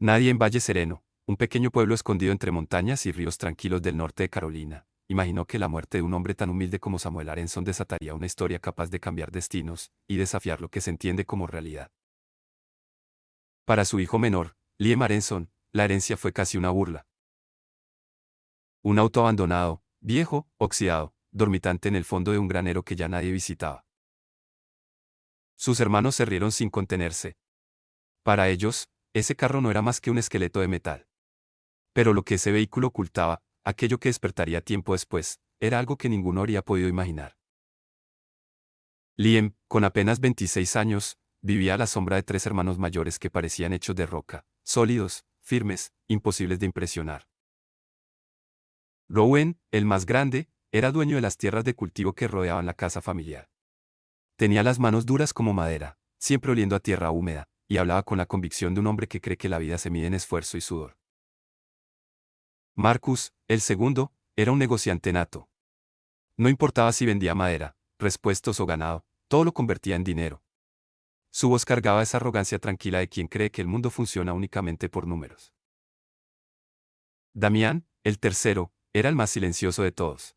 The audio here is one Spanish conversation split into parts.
Nadie en Valle Sereno, un pequeño pueblo escondido entre montañas y ríos tranquilos del norte de Carolina, imaginó que la muerte de un hombre tan humilde como Samuel Arenson desataría una historia capaz de cambiar destinos y desafiar lo que se entiende como realidad. Para su hijo menor, Liam Arenson, la herencia fue casi una burla. Un auto abandonado, viejo, oxidado, dormitante en el fondo de un granero que ya nadie visitaba. Sus hermanos se rieron sin contenerse. Para ellos, ese carro no era más que un esqueleto de metal. Pero lo que ese vehículo ocultaba, aquello que despertaría tiempo después, era algo que ninguno habría podido imaginar. Liam, con apenas 26 años, vivía a la sombra de tres hermanos mayores que parecían hechos de roca, sólidos, firmes, imposibles de impresionar. Rowan, el más grande, era dueño de las tierras de cultivo que rodeaban la casa familiar. Tenía las manos duras como madera, siempre oliendo a tierra húmeda, y hablaba con la convicción de un hombre que cree que la vida se mide en esfuerzo y sudor. Marcus, el segundo, era un negociante nato. No importaba si vendía madera, repuestos o ganado, todo lo convertía en dinero. Su voz cargaba esa arrogancia tranquila de quien cree que el mundo funciona únicamente por números. Damián, el tercero, era el más silencioso de todos.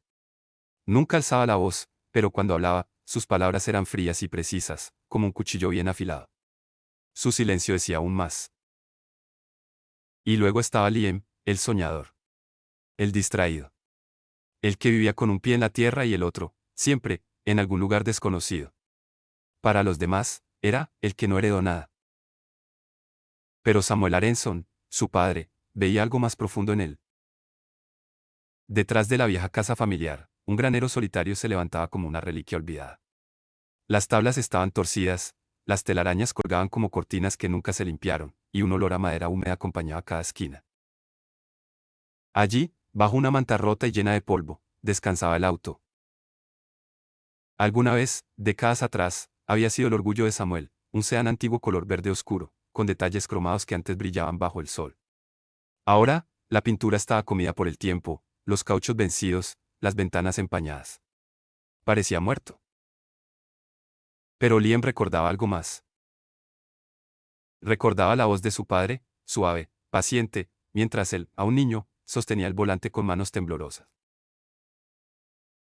Nunca alzaba la voz, pero cuando hablaba, sus palabras eran frías y precisas, como un cuchillo bien afilado. Su silencio decía aún más. Y luego estaba Liam, el soñador. El distraído. El que vivía con un pie en la tierra y el otro, siempre, en algún lugar desconocido. Para los demás, era el que no heredó nada. Pero Samuel Arenson, su padre, veía algo más profundo en él. Detrás de la vieja casa familiar, un granero solitario se levantaba como una reliquia olvidada. Las tablas estaban torcidas, las telarañas colgaban como cortinas que nunca se limpiaron, y un olor a madera húmeda acompañaba cada esquina. Allí, bajo una manta rota y llena de polvo, descansaba el auto. Alguna vez, décadas atrás, había sido el orgullo de Samuel, un sedán antiguo color verde oscuro, con detalles cromados que antes brillaban bajo el sol. Ahora, la pintura estaba comida por el tiempo, los cauchos vencidos, las ventanas empañadas. Parecía muerto. Pero Liam recordaba algo más. Recordaba la voz de su padre, suave, paciente, mientras él, a un niño, sostenía el volante con manos temblorosas.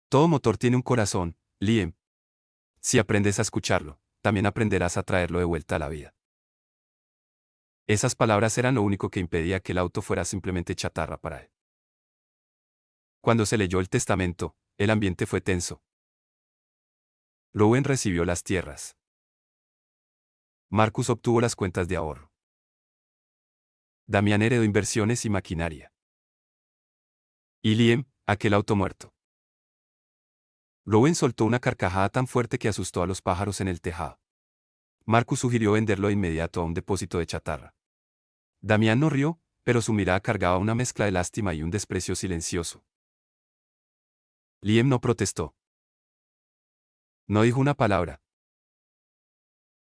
Todo motor tiene un corazón, Liam. Si aprendes a escucharlo, también aprenderás a traerlo de vuelta a la vida. Esas palabras eran lo único que impedía que el auto fuera simplemente chatarra para él. Cuando se leyó el testamento, el ambiente fue tenso. Rowan recibió las tierras. Marcus obtuvo las cuentas de ahorro. Damián heredó inversiones y maquinaria. Y Liam, aquel auto muerto. Rowan soltó una carcajada tan fuerte que asustó a los pájaros en el tejado. Marcus sugirió venderlo de inmediato a un depósito de chatarra. Damián no rió, pero su mirada cargaba una mezcla de lástima y un desprecio silencioso. Liam no protestó. No dijo una palabra.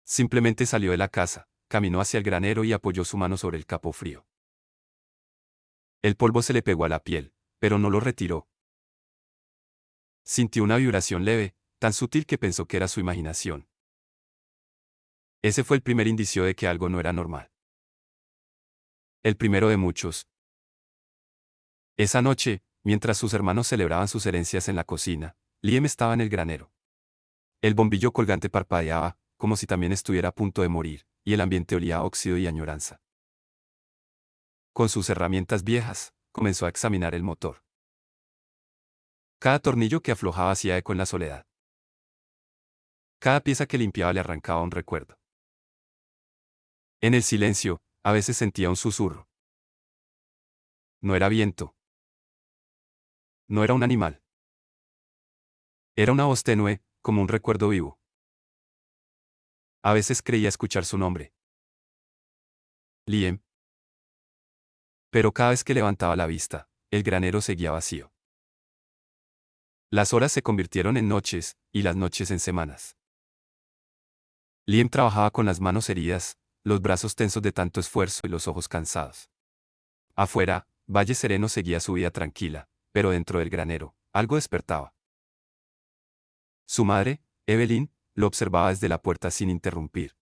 Simplemente salió de la casa, caminó hacia el granero y apoyó su mano sobre el capó frío. El polvo se le pegó a la piel, pero no lo retiró. Sintió una vibración leve, tan sutil que pensó que era su imaginación. Ese fue el primer indicio de que algo no era normal. El primero de muchos. Esa noche, mientras sus hermanos celebraban sus herencias en la cocina, Liam estaba en el granero. El bombillo colgante parpadeaba, como si también estuviera a punto de morir, y el ambiente olía a óxido y añoranza. Con sus herramientas viejas, comenzó a examinar el motor. Cada tornillo que aflojaba hacía eco en la soledad. Cada pieza que limpiaba le arrancaba un recuerdo. En el silencio, a veces sentía un susurro. No era viento. No era un animal. Era una voz tenue, como un recuerdo vivo. A veces creía escuchar su nombre. Liam. Pero cada vez que levantaba la vista, el granero seguía vacío. Las horas se convirtieron en noches, y las noches en semanas. Liam trabajaba con las manos heridas, los brazos tensos de tanto esfuerzo y los ojos cansados. Afuera, Valle Sereno seguía su vida tranquila, pero dentro del granero, algo despertaba. Su madre, Evelyn, lo observaba desde la puerta sin interrumpir.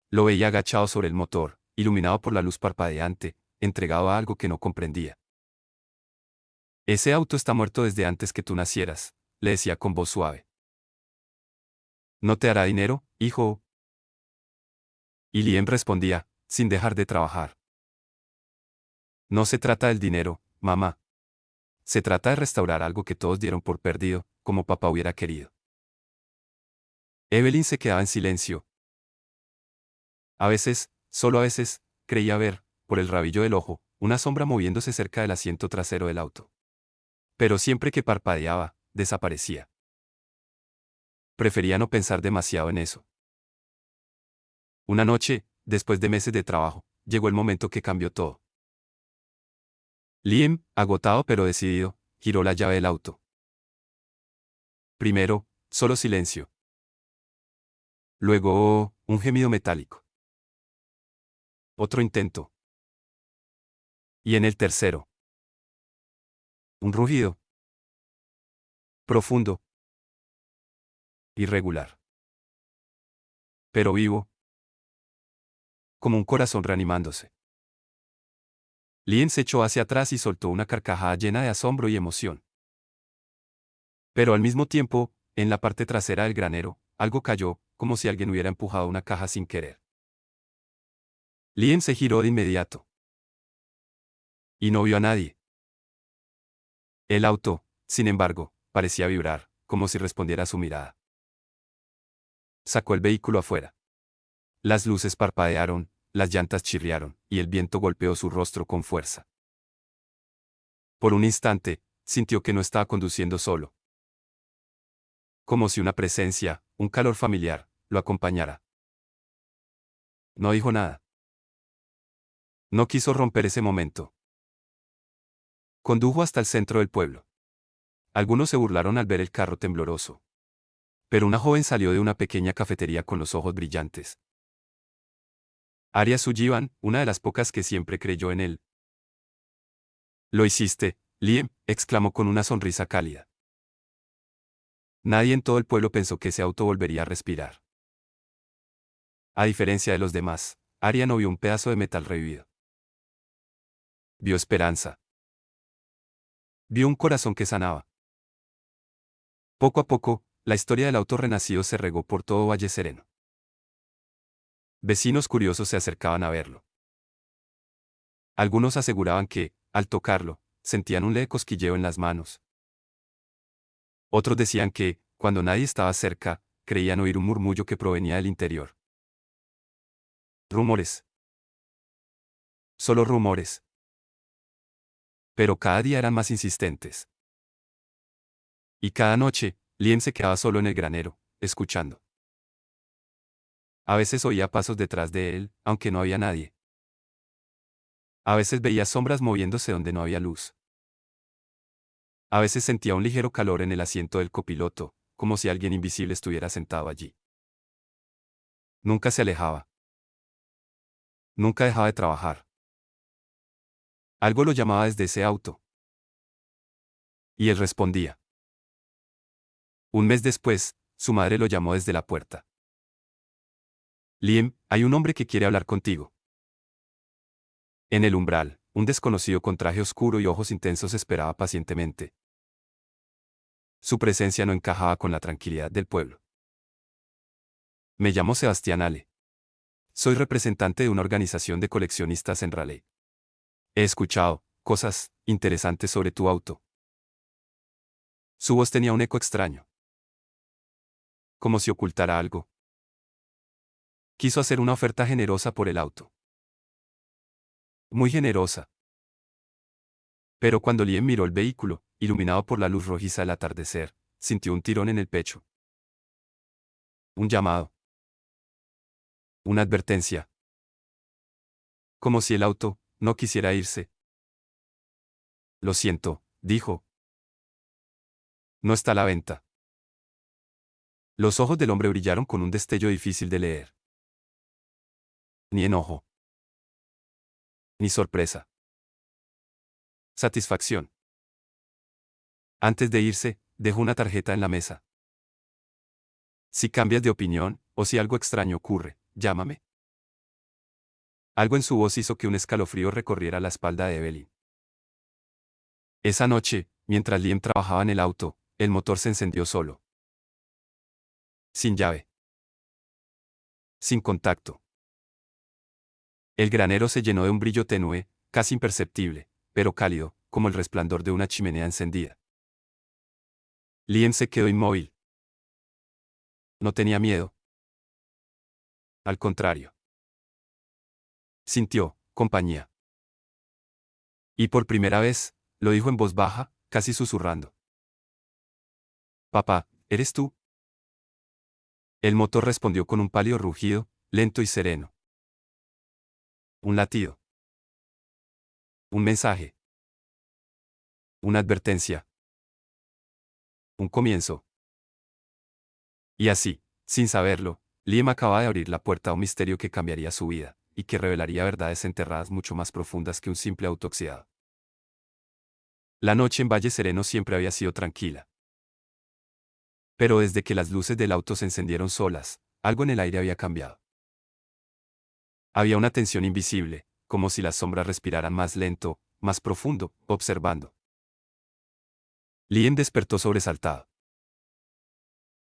Lo veía agachado sobre el motor, iluminado por la luz parpadeante, entregado a algo que no comprendía. Ese auto está muerto desde antes que tú nacieras, le decía con voz suave. ¿No te hará dinero, hijo? Y Liam respondía, sin dejar de trabajar. No se trata del dinero, mamá. Se trata de restaurar algo que todos dieron por perdido, como papá hubiera querido. Evelyn se quedaba en silencio. A veces, solo a veces, creía ver, por el rabillo del ojo, una sombra moviéndose cerca del asiento trasero del auto. Pero siempre que parpadeaba, desaparecía. Prefería no pensar demasiado en eso. Una noche, después de meses de trabajo, llegó el momento que cambió todo. Liam, agotado pero decidido, giró la llave del auto. Primero, solo silencio. Luego, un gemido metálico. Otro intento. Y en el tercero, un rugido. Profundo. Irregular. Pero vivo. Como un corazón reanimándose. Liam se echó hacia atrás y soltó una carcajada llena de asombro y emoción. Pero al mismo tiempo, en la parte trasera del granero, algo cayó, como si alguien hubiera empujado una caja sin querer. Liam se giró de inmediato. Y no vio a nadie. El auto, sin embargo, parecía vibrar, como si respondiera a su mirada. Sacó el vehículo afuera. Las luces parpadearon, las llantas chirriaron, y el viento golpeó su rostro con fuerza. Por un instante, sintió que no estaba conduciendo solo. Como si una presencia, un calor familiar, lo acompañara. No dijo nada. No quiso romper ese momento. Condujo hasta el centro del pueblo. Algunos se burlaron al ver el carro tembloroso. Pero una joven salió de una pequeña cafetería con los ojos brillantes. Arya Sullivan, una de las pocas que siempre creyó en él. Lo hiciste, Liam, exclamó con una sonrisa cálida. Nadie en todo el pueblo pensó que ese auto volvería a respirar. A diferencia de los demás, Arya no vio un pedazo de metal revivido. Vio esperanza. Vio un corazón que sanaba. Poco a poco, la historia del auto renacido se regó por todo Valle Sereno. Vecinos curiosos se acercaban a verlo. Algunos aseguraban que, al tocarlo, sentían un leve cosquilleo en las manos. Otros decían que, cuando nadie estaba cerca, creían oír un murmullo que provenía del interior. Rumores. Solo rumores. Pero cada día eran más insistentes. Y cada noche, Liam se quedaba solo en el granero, escuchando. A veces oía pasos detrás de él, aunque no había nadie. A veces veía sombras moviéndose donde no había luz. A veces sentía un ligero calor en el asiento del copiloto, como si alguien invisible estuviera sentado allí. Nunca se alejaba. Nunca dejaba de trabajar. Algo lo llamaba desde ese auto. Y él respondía. Un mes después, su madre lo llamó desde la puerta. Liam, hay un hombre que quiere hablar contigo. En el umbral, un desconocido con traje oscuro y ojos intensos esperaba pacientemente. Su presencia no encajaba con la tranquilidad del pueblo. Me llamo Sebastián Ale. Soy representante de una organización de coleccionistas en Raleigh. He escuchado cosas interesantes sobre tu auto. Su voz tenía un eco extraño. Como si ocultara algo. Quiso hacer una oferta generosa por el auto. Muy generosa. Pero cuando Liam miró el vehículo, iluminado por la luz rojiza del atardecer, sintió un tirón en el pecho. Un llamado. Una advertencia. Como si el auto no quisiera irse. Lo siento, dijo. No está a la venta. Los ojos del hombre brillaron con un destello difícil de leer. Ni enojo. Ni sorpresa. Satisfacción. Antes de irse, dejó una tarjeta en la mesa. Si cambias de opinión, o si algo extraño ocurre, llámame. Algo en su voz hizo que un escalofrío recorriera la espalda de Evelyn. Esa noche, mientras Liam trabajaba en el auto, el motor se encendió solo. Sin llave. Sin contacto. El granero se llenó de un brillo tenue, casi imperceptible, pero cálido, como el resplandor de una chimenea encendida. Liam se quedó inmóvil. No tenía miedo. Al contrario. Sintió compañía. Y por primera vez, lo dijo en voz baja, casi susurrando. Papá, ¿eres tú? El motor respondió con un pálido rugido, lento y sereno. Un latido. Un mensaje. Una advertencia. Un comienzo. Y así, sin saberlo, Liam acaba de abrir la puerta a un misterio que cambiaría su vida, y que revelaría verdades enterradas mucho más profundas que un simple auto oxidado. La noche en Valle Sereno siempre había sido tranquila. Pero desde que las luces del auto se encendieron solas, algo en el aire había cambiado. Había una tensión invisible, como si las sombras respiraran más lento, más profundo, observando. Liam despertó sobresaltado.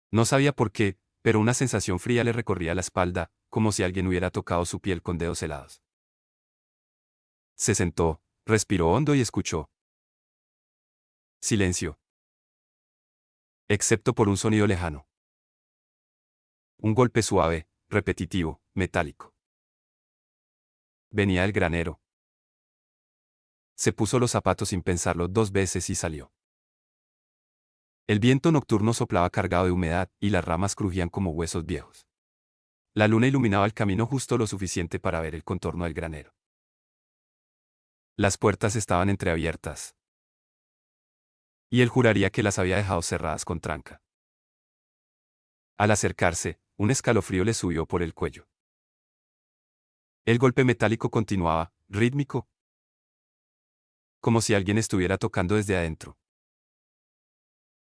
No sabía por qué, pero una sensación fría le recorría la espalda, como si alguien hubiera tocado su piel con dedos helados. Se sentó, respiró hondo y escuchó. Silencio. Excepto por un sonido lejano. Un golpe suave, repetitivo, metálico. Venía del granero. Se puso los zapatos sin pensarlo 2 veces y salió. El viento nocturno soplaba cargado de humedad y las ramas crujían como huesos viejos. La luna iluminaba el camino justo lo suficiente para ver el contorno del granero. Las puertas estaban entreabiertas. Y él juraría que las había dejado cerradas con tranca. Al acercarse, un escalofrío le subió por el cuello. El golpe metálico continuaba, rítmico, como si alguien estuviera tocando desde adentro.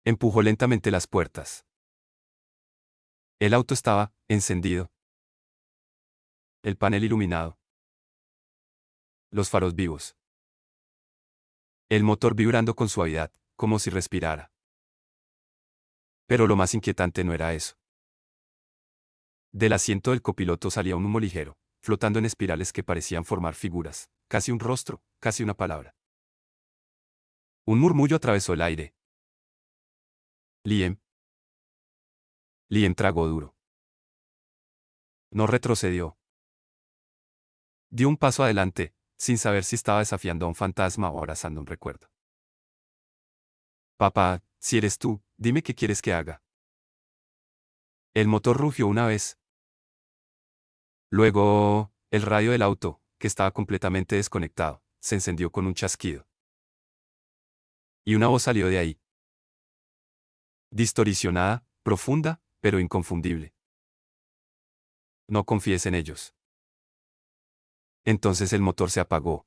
Empujó lentamente las puertas. El auto estaba encendido. El panel iluminado. Los faros vivos. El motor vibrando con suavidad, como si respirara. Pero lo más inquietante no era eso. Del asiento del copiloto salía un humo ligero, flotando en espirales que parecían formar figuras, casi un rostro, casi una palabra. Un murmullo atravesó el aire. Liam. Liam tragó duro. No retrocedió. Dio un paso adelante, sin saber si estaba desafiando a un fantasma o abrazando un recuerdo. Papá, si eres tú, dime qué quieres que haga. El motor rugió una vez. Luego, el radio del auto, que estaba completamente desconectado, se encendió con un chasquido. Y una voz salió de ahí. Distorsionada, profunda, pero inconfundible. No confíes en ellos. Entonces el motor se apagó.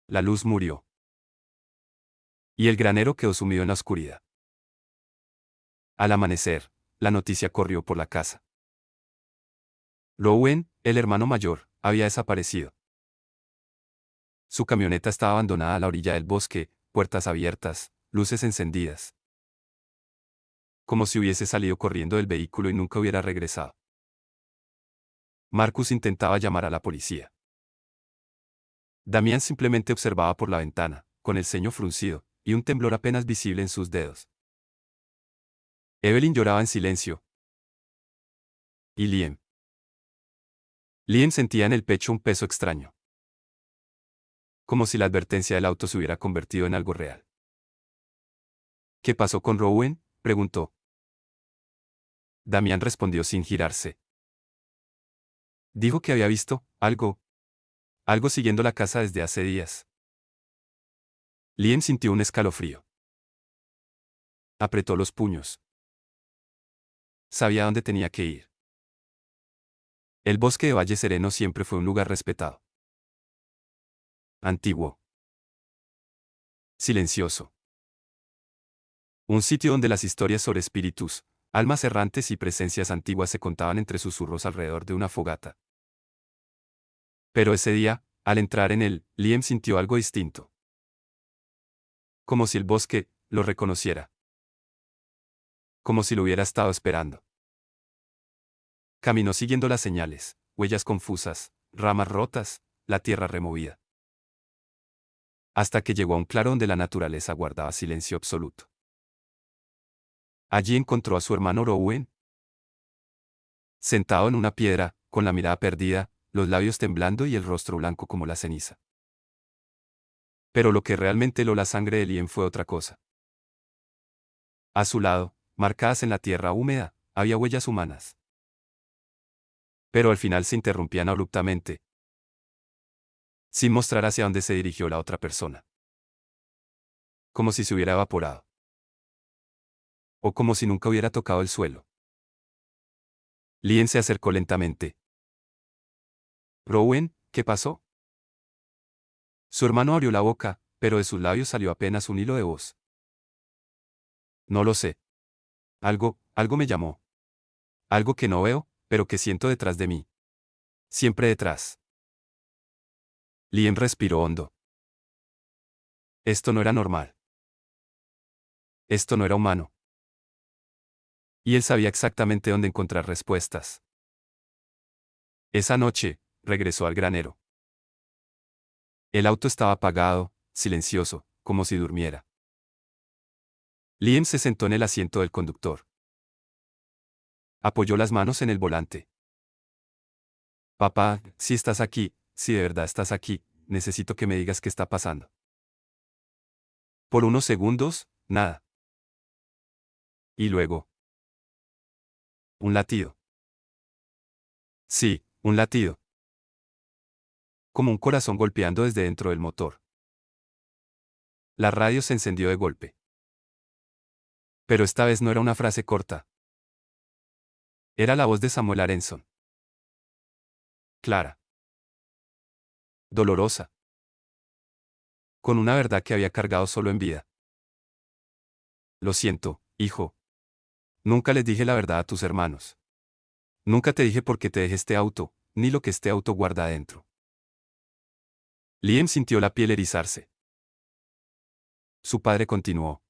La luz murió. Y el granero quedó sumido en la oscuridad. Al amanecer, la noticia corrió por la casa. Rowan, el hermano mayor, había desaparecido. Su camioneta estaba abandonada a la orilla del bosque, puertas abiertas, luces encendidas. Como si hubiese salido corriendo del vehículo y nunca hubiera regresado. Marcus intentaba llamar a la policía. Damián simplemente observaba por la ventana, con el ceño fruncido, y un temblor apenas visible en sus dedos. Evelyn lloraba en silencio. Y Liam. Liam sentía en el pecho un peso extraño. Como si la advertencia del auto se hubiera convertido en algo real. ¿Qué pasó con Rowan?, preguntó. Damián respondió sin girarse. Dijo que había visto algo siguiendo la casa desde hace días. Liam sintió un escalofrío. Apretó los puños. Sabía dónde tenía que ir. El bosque de Valle Sereno siempre fue un lugar respetado. Antiguo. Silencioso. Un sitio donde las historias sobre espíritus, almas errantes y presencias antiguas se contaban entre susurros alrededor de una fogata. Pero ese día, al entrar en él, Liam sintió algo distinto. Como si el bosque lo reconociera. Como si lo hubiera estado esperando. Caminó siguiendo las señales, huellas confusas, ramas rotas, la tierra removida. Hasta que llegó a un claro donde la naturaleza guardaba silencio absoluto. Allí encontró a su hermano Rowan. Sentado en una piedra, con la mirada perdida, los labios temblando y el rostro blanco como la ceniza. Pero lo que realmente heló la sangre de Liam fue otra cosa. A su lado, marcadas en la tierra húmeda, había huellas humanas. Pero al final se interrumpían abruptamente, sin mostrar hacia dónde se dirigió la otra persona. Como si se hubiera evaporado. O como si nunca hubiera tocado el suelo. Liam se acercó lentamente. «Rowan, ¿qué pasó?» Su hermano abrió la boca, pero de sus labios salió apenas un hilo de voz. «No lo sé. Algo me llamó. Algo que no veo, pero que siento detrás de mí. Siempre detrás». Liam respiró hondo. Esto no era normal. Esto no era humano. Y él sabía exactamente dónde encontrar respuestas. Esa noche, regresó al granero. El auto estaba apagado, silencioso, como si durmiera. Liam se sentó en el asiento del conductor. Apoyó las manos en el volante. «Papá, si estás aquí, si de verdad estás aquí, necesito que me digas qué está pasando». Por unos segundos, nada. Y luego. Un latido. Sí, un latido. Como un corazón golpeando desde dentro del motor. La radio se encendió de golpe. Pero esta vez no era una frase corta. Era la voz de Samuel Arenson. Clara. Dolorosa. Con una verdad que había cargado solo en vida. «Lo siento, hijo. Nunca les dije la verdad a tus hermanos. Nunca te dije por qué te dejé este auto, ni lo que este auto guarda adentro». Liam sintió la piel erizarse. Su padre continuó.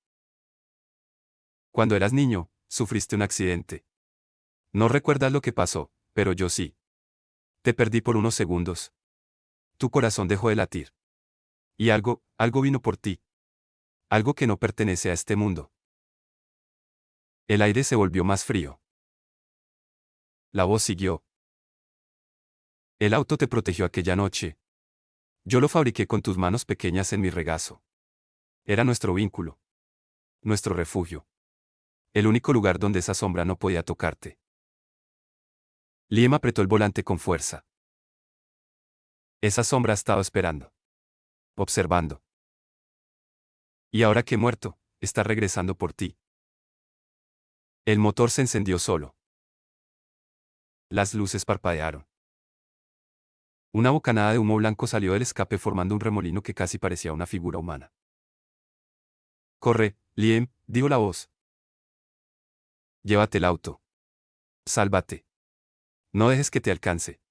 «Cuando eras niño, sufriste un accidente. No recuerdas lo que pasó, pero yo sí. Te perdí por unos segundos. Tu corazón dejó de latir. Y algo vino por ti. Algo que no pertenece a este mundo». El aire se volvió más frío. La voz siguió. «El auto te protegió aquella noche. Yo lo fabriqué con tus manos pequeñas en mi regazo. Era nuestro vínculo. Nuestro refugio. El único lugar donde esa sombra no podía tocarte». Liam apretó el volante con fuerza. Esa sombra estaba esperando. Observando. Y ahora que he muerto, está regresando por ti. El motor se encendió solo. Las luces parpadearon. Una bocanada de humo blanco salió del escape formando un remolino que casi parecía una figura humana. «Corre, Liam», dijo la voz. «Llévate el auto. Sálvate. No dejes que te alcance».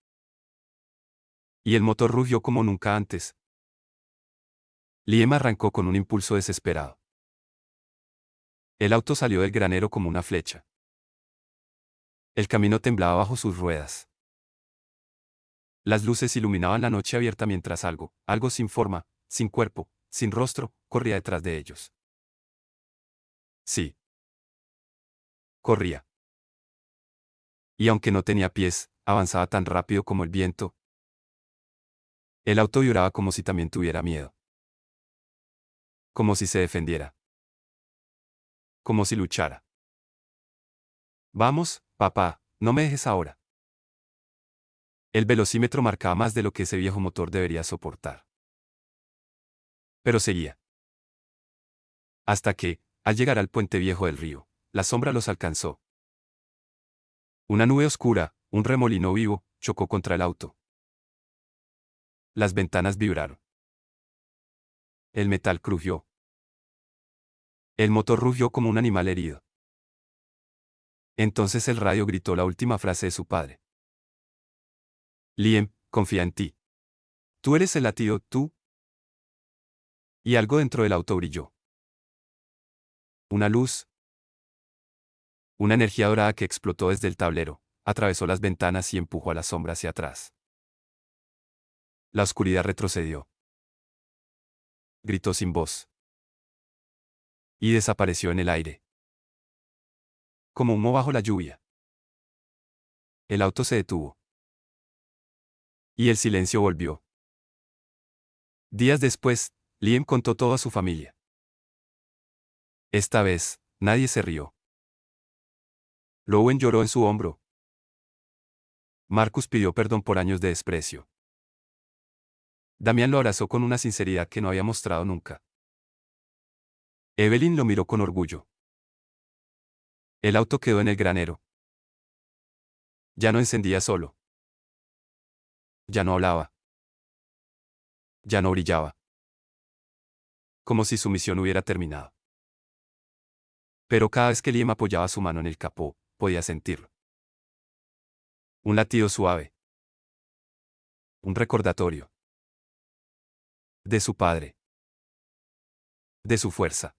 Y el motor rugió como nunca antes. Liam arrancó con un impulso desesperado. El auto salió del granero como una flecha. El camino temblaba bajo sus ruedas. Las luces iluminaban la noche abierta mientras algo sin forma, sin cuerpo, sin rostro, corría detrás de ellos. Sí. Corría. Y aunque no tenía pies, avanzaba tan rápido como el viento. El auto vibraba como si también tuviera miedo. Como si se defendiera. Como si luchara. «Vamos, papá, no me dejes ahora». El velocímetro marcaba más de lo que ese viejo motor debería soportar. Pero seguía. Hasta que, al llegar al puente viejo del río, la sombra los alcanzó. Una nube oscura, un remolino vivo, chocó contra el auto. Las ventanas vibraron. El metal crujió. El motor rugió como un animal herido. Entonces el radio gritó la última frase de su padre. «Liam, confía en ti. Tú eres el latido, tú. Y algo dentro del auto brilló. Una luz. Una energía dorada que explotó desde el tablero, atravesó las ventanas y empujó a la sombra hacia atrás. La oscuridad retrocedió. Gritó sin voz. Y desapareció en el aire. Como humo bajo la lluvia. El auto se detuvo. Y el silencio volvió. Días después, Liam contó todo a su familia. Esta vez, nadie se rió. Lowen lloró en su hombro. Marcus pidió perdón por años de desprecio. Damián lo abrazó con una sinceridad que no había mostrado nunca. Evelyn lo miró con orgullo. El auto quedó en el granero. Ya no encendía solo. Ya no hablaba. Ya no brillaba. Como si su misión hubiera terminado. Pero cada vez que Liam apoyaba su mano en el capó, podía sentirlo. Un latido suave. Un recordatorio. De su padre. De su fuerza.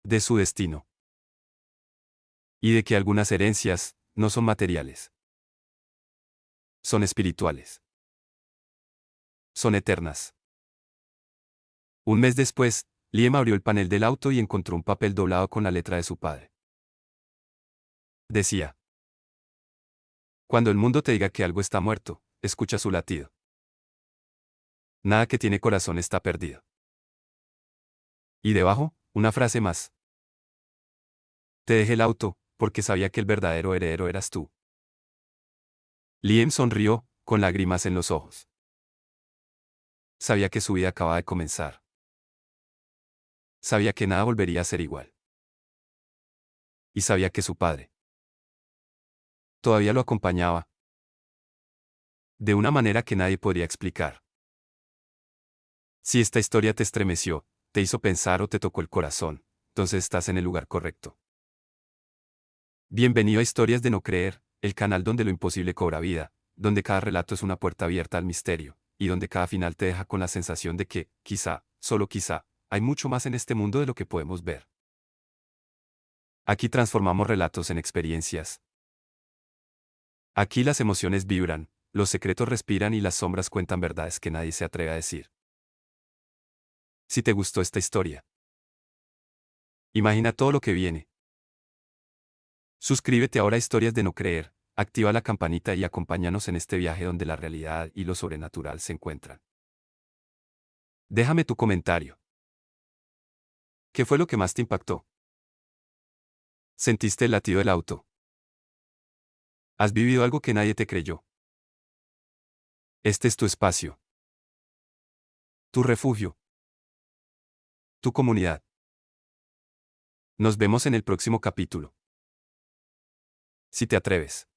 De su destino. Y de que algunas herencias no son materiales. Son espirituales. Son eternas. Un mes después, Liam abrió el panel del auto y encontró un papel doblado con la letra de su padre. Decía: cuando el mundo te diga que algo está muerto, escucha su latido. Nada que tiene corazón está perdido. Y debajo, una frase más. Te dejé el auto, porque sabía que el verdadero heredero eras tú. Liam sonrió, con lágrimas en los ojos. Sabía que su vida acababa de comenzar. Sabía que nada volvería a ser igual. Y sabía que su padre todavía lo acompañaba. De una manera que nadie podría explicar. Si esta historia te estremeció, te hizo pensar o te tocó el corazón, entonces estás en el lugar correcto. Bienvenido a Historias de No Creer, el canal donde lo imposible cobra vida, donde cada relato es una puerta abierta al misterio, y donde cada final te deja con la sensación de que, quizá, solo quizá, hay mucho más en este mundo de lo que podemos ver. Aquí transformamos relatos en experiencias. Aquí las emociones vibran, los secretos respiran y las sombras cuentan verdades que nadie se atreve a decir. Si te gustó esta historia, imagina todo lo que viene. Suscríbete ahora a Historias de No Creer, activa la campanita y acompáñanos en este viaje donde la realidad y lo sobrenatural se encuentran. Déjame tu comentario. ¿Qué fue lo que más te impactó? ¿Sentiste el latido del auto? ¿Has vivido algo que nadie te creyó? Este es tu espacio. Tu refugio. Tu comunidad. Nos vemos en el próximo capítulo. Si te atreves.